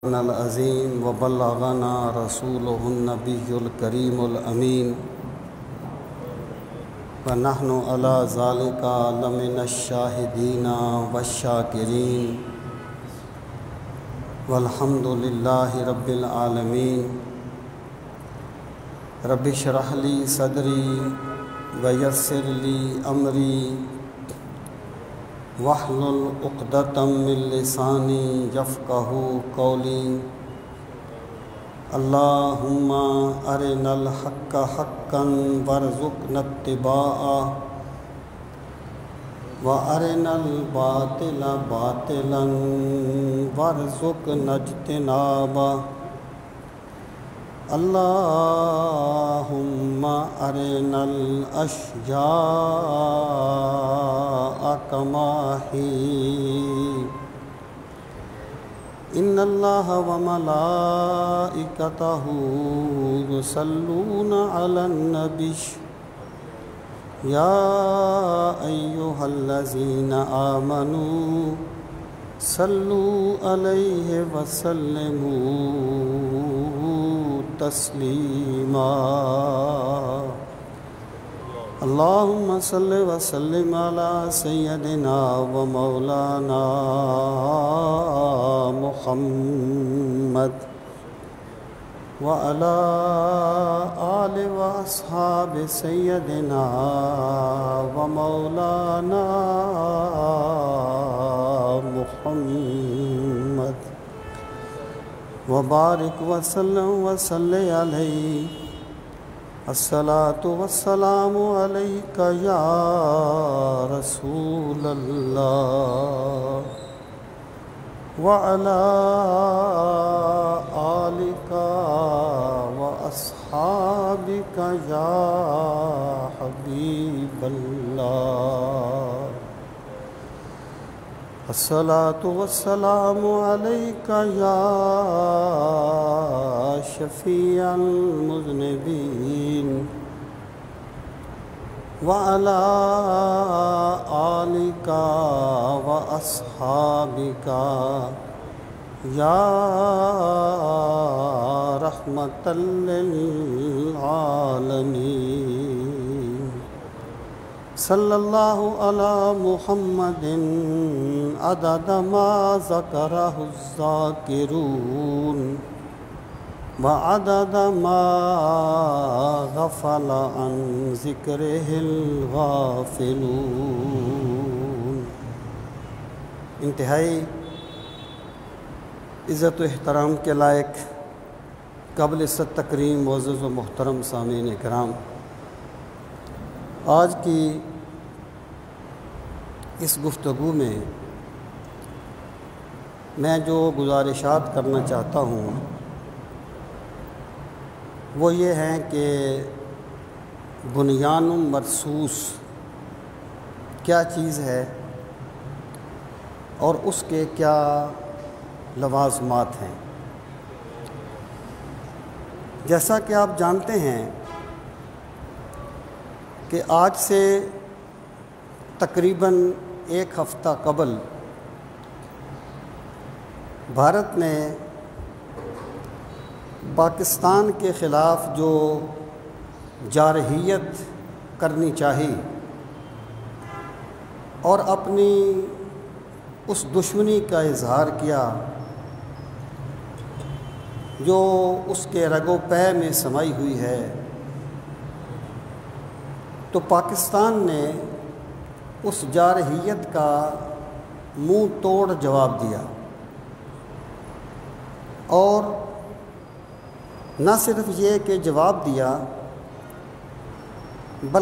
العظیم وبلغنا رسوله النبی الکریم الامین ونحن علی ذالک لمن الشاہدین والشاکرین والحمد للہ رب العالمین۔ رب اشرح لی صدری ویسر لی امری واحلل عقدۃ من لسانی یفقہوا قولی۔ اللہم ارنا الحق حقا وارزقنا اتباعہ وارنا الباطل باطلا وارزقنا اجتنابہ۔ اللہم ارنا الاشیاء کما ہی۔ ان اللہ وملائکتہ یصلون علی النبی یا ایہا الذین آمنوا صلوا علیہ وسلموا تسلیما۔ اللہم صل وسلم علی سیدنا و مولانا محمد وعلی آل و اصحاب سیدنا و مولانا محمد وبارک وسلم وصلی علیہ۔ الصلاۃ والسلام علیک یا رسول اللہ وعلی آلک واصحابک یا حبیب اللہ۔ الصلاۃ والسلام علیک یا شفیع المذنبین وعلی آلک واصحابک یا رحمۃ للعالمین۔ صلی اللہ علی محمد عدد ما ذکرہ الذاکرون وعدد ما غفل عن ذکرہ الغافلون۔ انتہائی عزت و احترام کے لائق قابل عزت تکریم معزز و محترم سامعین کرام، آج کی اس گفتگو میں میں جو گزارشات کرنا چاہتا ہوں وہ یہ ہیں کہ بنیان مرصوص کیا چیز ہے اور اس کے کیا لوازمات ہیں۔ جیسا کہ آپ جانتے ہیں کہ آج سے تقریباً ایک ہفتہ قبل بھارت نے پاکستان کے خلاف جو جارحیت کرنی چاہی اور اپنی اس دشمنی کا اظہار کیا جو اس کے رگ و پے میں سمائی ہوئی ہے، تو پاکستان نے اس جارحیت کا منہ توڑ جواب دیا، اور نہ صرف یہ کہ جواب دیا